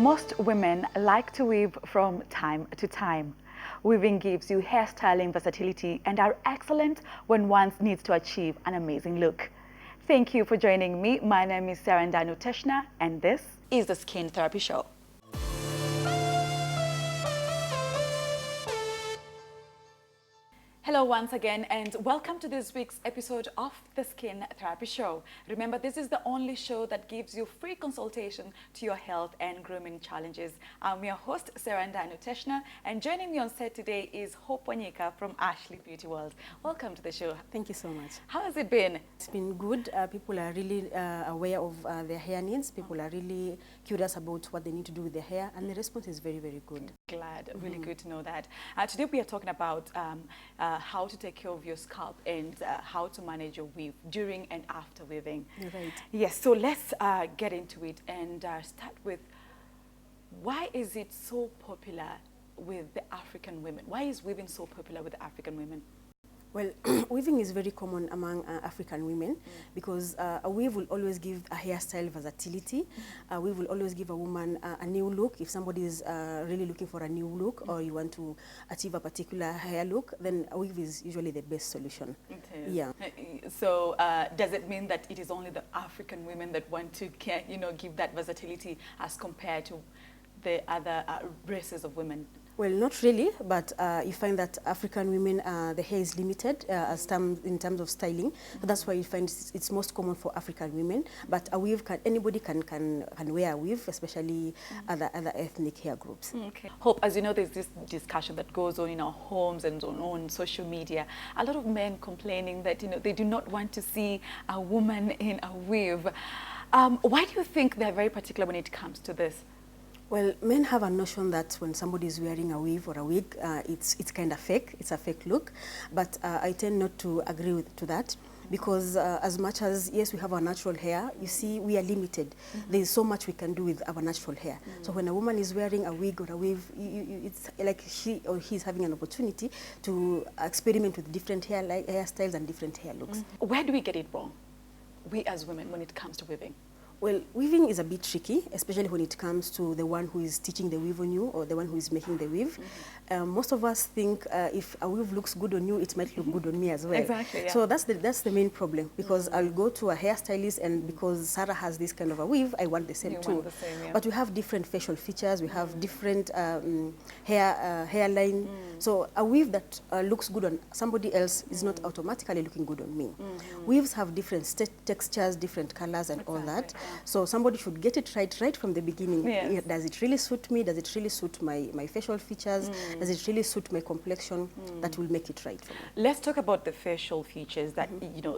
Most women like to weave from time to time. Weaving gives you hairstyling versatility and are excellent when one needs to achieve an amazing look. Thank you for joining me. My name is Sarah Ndanu Teshna, and this is the Skin Therapy Show. Hello once again, and welcome to this week's episode of the Skin Therapy Show. Remember, this is the only show that gives you free consultation to your health and grooming challenges. I'm your host, Sarah Ndanu Teshna, and joining me on set today is Hope Wanyika from Ashley Beauty World. Welcome to the show. Thank you so much. How has it been? It's been good. People are really aware of their hair needs. People are really curious about what they need to do with their hair, and the response is very, very good. Glad, really good to know that. Today we are talking about how to take care of your scalp and how to manage your weave during and after weaving. You're right. Yes, so let's get into it and start with, why is it so popular with the African women? Why is weaving so popular with the African women? Well, weaving is very common among African women because a weave will always give a hairstyle versatility. A weave will always give a woman a new look. If somebody is really looking for a new look or you want to achieve a particular hair look, then a weave is usually the best solution. Okay. Yeah. So does it mean that it is only the African women that want to, give that versatility as compared to the other races of women? Well, not really, but you find that African women, the hair is limited in terms of styling. So that's why you find it's most common for African women. But a weave, anybody can wear a weave, especially other ethnic hair groups. Okay. Hope, as you know, there's this discussion that goes on in our homes and on social media. A lot of men complaining that they do not want to see a woman in a weave. Why do you think they're very particular when it comes to this? Well, men have a notion that when somebody is wearing a weave or a wig, it's kind of fake. It's a fake look. But I tend not to agree to that because as much as, yes, we have our natural hair, you see, we are limited. There's so much we can do with our natural hair. So when a woman is wearing a wig or a weave, it's like she or he is having an opportunity to experiment with different hairstyles and different hair looks. Where do we get it wrong, we as women, when it comes to weaving? Well, weaving is a bit tricky, especially when it comes to the one who is stitching the weave on you or the one who is making the weave. Most of us think if a weave looks good on you, it might look good on me as well. Exactly, yeah. So that's the main problem, because I'll go to a hairstylist and because Sarah has this kind of a weave, I want the same too. Want the same, yeah. But we have different facial features, we have different hairline. So a weave that looks good on somebody else is not automatically looking good on me. Weaves have different textures, different colors and all that. So somebody should get it right from the beginning. Yes. Does it really suit me? Does it really suit my facial features? Does it really suit my complexion? That will make it right for me. Let's talk about the facial features that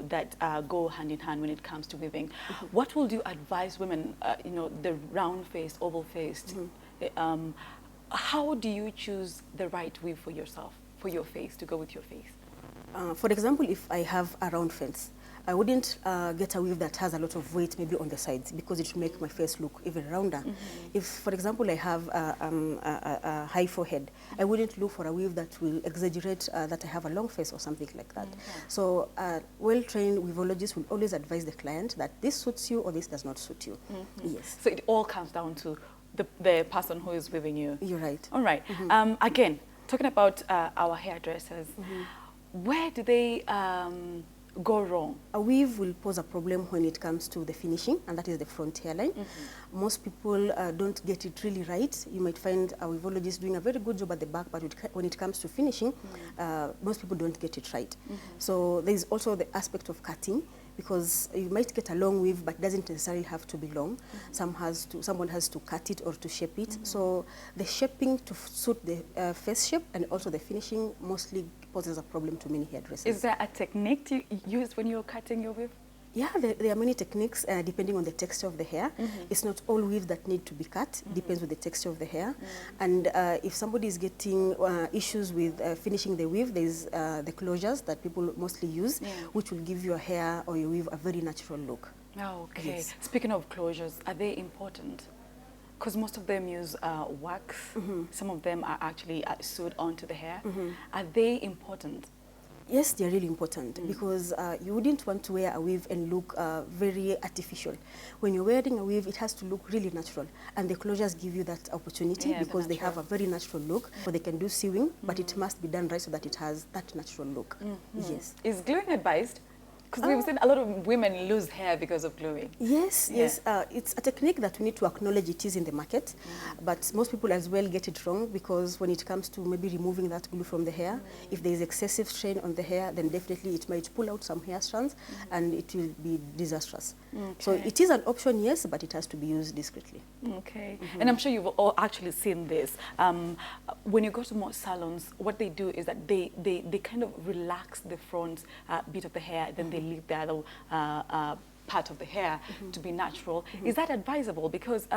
that go hand in hand when it comes to weaving. What would you advise women? The round face, oval faced. How do you choose the right weave for yourself, for your face, to go with your face? For example, if I have a round face, I wouldn't get a weave that has a lot of weight maybe on the sides because it will make my face look even rounder. If, for example, I have a high forehead, I wouldn't look for a weave that will exaggerate that I have a long face or something like that. So well-trained weavologist will always advise the client that this suits you or this does not suit you. Yes. So it all comes down to the person who is weaving you. You're right. All right. Again, talking about our hairdressers, where do they go wrong? A weave will pose a problem when it comes to the finishing, and that is the front hairline. Most people don't get it really right. You might find a weavologist doing a very good job at the back, but when it comes to finishing, most people don't get it right. So there is also the aspect of cutting, because you might get a long weave, but it doesn't necessarily have to be long. Someone has to cut it or to shape it. So the shaping to suit the face shape and also the finishing mostly poses a problem to many hairdressers. Is there a technique you use when you're cutting your weave? Yeah, there are many techniques depending on the texture of the hair. It's not all weave that need to be cut. Depends on the texture of the hair. And if somebody is getting issues with finishing the weave, there's the closures that people mostly use, which will give your hair or your weave a very natural look. Okay. Yes. Speaking of closures, are they important? Because most of them use wax. Some of them are actually sewed onto the hair. Are they important? Yes, they're really important because you wouldn't want to wear a weave and look very artificial. When you're wearing a weave, it has to look really natural, and the closures give you that opportunity because they have a very natural look. So they can do sewing, but it must be done right so that it has that natural look. Yes. Is gluing advised? Because we've seen a lot of women lose hair because of gluing. Yes, yes. It's a technique that we need to acknowledge it is in the market, but most people as well get it wrong because when it comes to maybe removing that glue from the hair, if there is excessive strain on the hair, then definitely it might pull out some hair strands and it will be disastrous. So it is an option, yes, but it has to be used discreetly. Okay. And I'm sure you've all actually seen this. When you go to most salons, what they do is that they kind of relax the front bit of the hair, then they leave the other part of the hair to be natural. Is that advisable? Because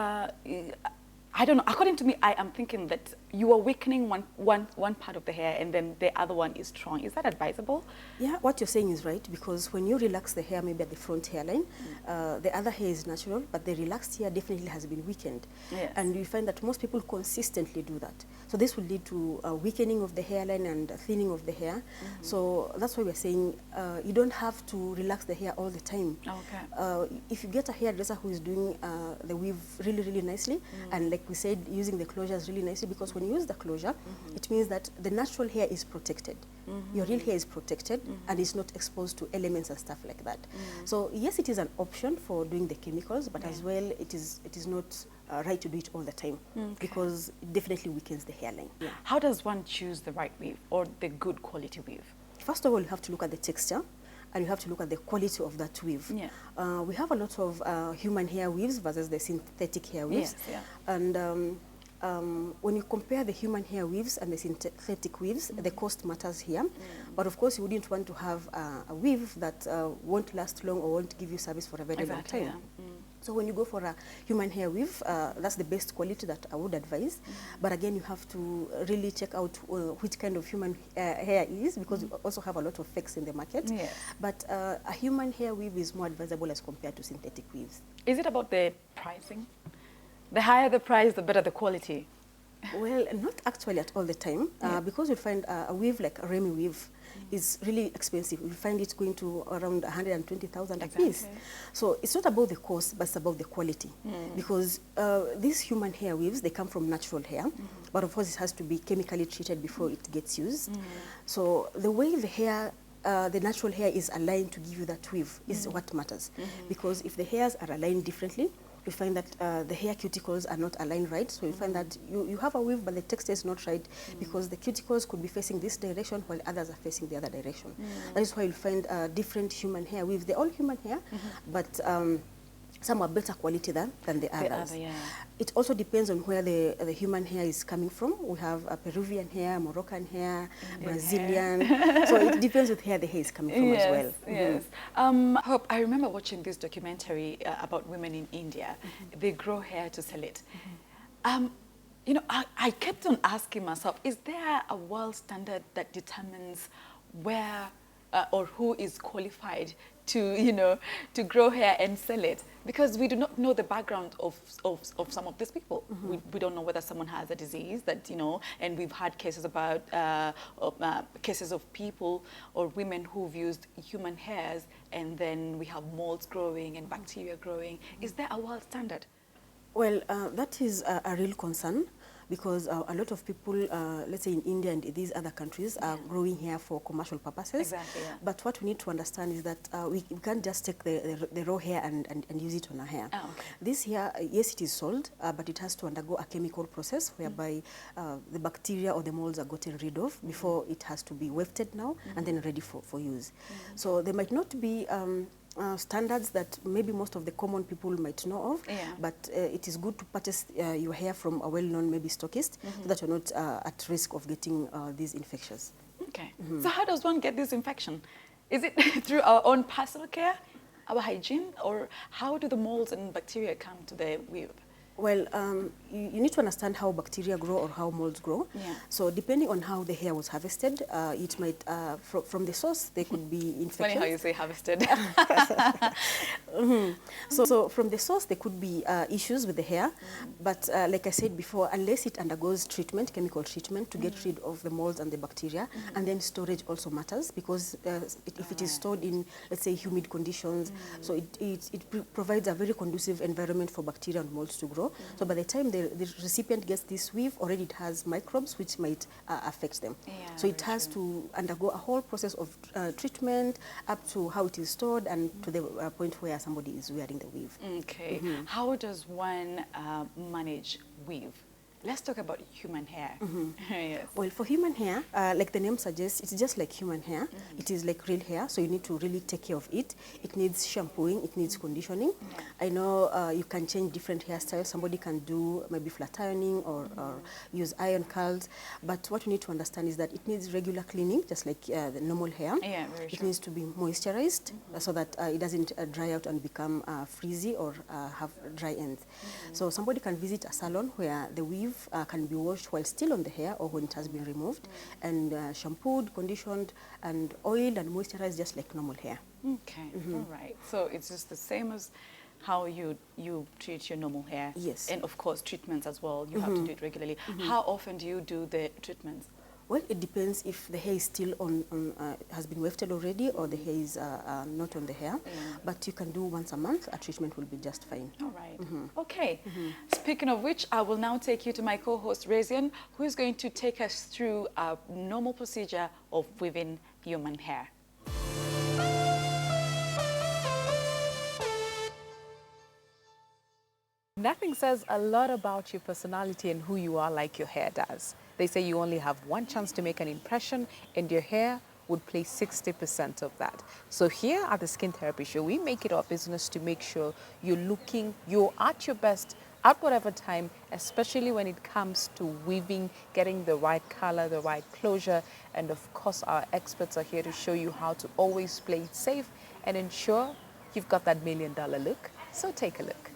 I don't know. According to me, I am thinking that you are weakening one part of the hair and then the other one is strong. Is that advisable? Yeah, what you're saying is right, because when you relax the hair, maybe at the front hairline, the other hair is natural, but the relaxed hair definitely has been weakened. Yes. And you find that most people consistently do that. So this will lead to a weakening of the hairline and a thinning of the hair. So that's why we're saying you don't have to relax the hair all the time. Okay. If you get a hairdresser who is doing the weave really, really nicely, and like we said, using the closures really nicely, because when you use the closure, it means that the natural hair is protected. Your real hair is protected and it's not exposed to elements and stuff like that. So yes, it is an option for doing the chemicals, but as well, it is not right to do it all the time because it definitely weakens the hairline. Yeah. How does one choose the right weave or the good quality weave? First of all, you have to look at the texture and you have to look at the quality of that weave. Yeah. We have a lot of human hair weaves versus the synthetic hair weaves. Yes, yeah. And when you compare the human hair weaves and the synthetic weaves, the cost matters here. But of course, you wouldn't want to have a weave that won't last long or won't give you service for a very long time. Yeah. So when you go for a human hair weave, that's the best quality that I would advise. But again, you have to really check out which kind of human hair is, because you also have a lot of fakes in the market. Yes. But a human hair weave is more advisable as compared to synthetic weaves. Is it about the pricing? The higher the price, the better the quality. Well, not actually at all the time, because you'll find a weave like a Remy weave is really expensive. You find it going to around 120,000 a piece. So it's not about the cost, but it's about the quality. Because these human hair weaves, they come from natural hair, but of course it has to be chemically treated before it gets used. So the way the hair the natural hair is aligned to give you that weave is what matters. Because if the hairs are aligned differently, you find that the hair cuticles are not aligned right. So you find that you have a weave, but the texture is not right because the cuticles could be facing this direction while others are facing the other direction. That is why you'll find different human hair weaves. They're all human hair, but some are better quality than the others. It also depends on where the human hair is coming from. We have a Peruvian hair, Moroccan hair, Brazilian. So it depends with where the hair is coming from as well. Yes. Hope, I remember watching this documentary about women in India. They grow hair to sell it. You know, I kept on asking myself, is there a world standard that determines where or who is qualified to, you know, to grow hair and sell it? Because we do not know the background of some of these people. We don't know whether someone has a disease that, you know, and we've had cases about cases of people or women who've used human hairs and then we have molds growing and bacteria growing. Is there a world standard? Well, that is a real concern. Because a lot of people, let's say in India and these other countries, are growing hair for commercial purposes. Exactly, yeah. But what we need to understand is that we can't just take the raw hair and use it on our hair. Oh, okay. This hair, yes, it is sold, but it has to undergo a chemical process whereby the bacteria or the molds are gotten rid of before it has to be wefted now and then ready for use. So there might not be standards that maybe most of the common people might know of, but it is good to purchase your hair from a well-known maybe stockist so that you're not at risk of getting these infections. Okay. So how does one get this infection? Is it through our own personal care, our hygiene, or how do the molds and bacteria come to the weave? Well, you need to understand how bacteria grow or how molds grow. Yeah. So depending on how the hair was harvested, it might, from the source, there could be infections. Funny how you say harvested. So from the source, there could be issues with the hair. But like I said before, unless it undergoes treatment, chemical treatment, to get rid of the molds and the bacteria, and then storage also matters, because if it is stored in, let's say, humid conditions, so it provides a very conducive environment for bacteria and molds to grow. So by the time the recipient gets this weave, already it has microbes which might affect them. Yeah, so it has to undergo a whole process of treatment up to how it is stored and to the point where somebody is wearing the weave. Okay. How does one manage weave? Let's talk about human hair. Yes. Well, for human hair, like the name suggests, it's just like human hair. It is like real hair, so you need to really take care of it. It needs shampooing, it needs conditioning. I know you can change different hairstyles. Somebody can do maybe flat ironing or use iron curls. But what you need to understand is that it needs regular cleaning, just like the normal hair. Yeah, very It true. needs to be moisturized so that it doesn't dry out and become frizzy or have dry ends. So somebody can visit a salon where the weave can be washed while still on the hair or when it has been removed, and shampooed, conditioned, and oiled and moisturized just like normal hair. Okay. All right. So it's just the same as how you treat your normal hair. Yes. And of course, treatments as well. You have to do it regularly. How often do you do the treatments? Well, it depends if the hair is still has been wefted already, or the hair is not on the hair. But you can do once a month. A treatment will be just fine. All right. Okay. Speaking of which, I will now take you to my co-host, Razian, who is going to take us through a normal procedure of weaving human hair. Nothing says a lot about your personality and who you are like your hair does. They say you only have one chance to make an impression, and your hair would play 60% of that. So here at the Skin Therapy Show, we make it our business to make sure you're at your best at whatever time, especially when it comes to weaving, getting the right color, the right closure. And of course, our experts are here to show you how to always play it safe and ensure you've got that $1 million look. So take a look.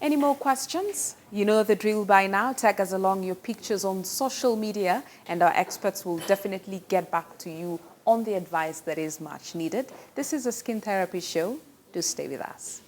Any more questions? You know the drill by now. Tag us along your pictures on social media, and our experts will definitely get back to you on the advice that is much needed. This is a Skin Therapy Show. Do stay with us.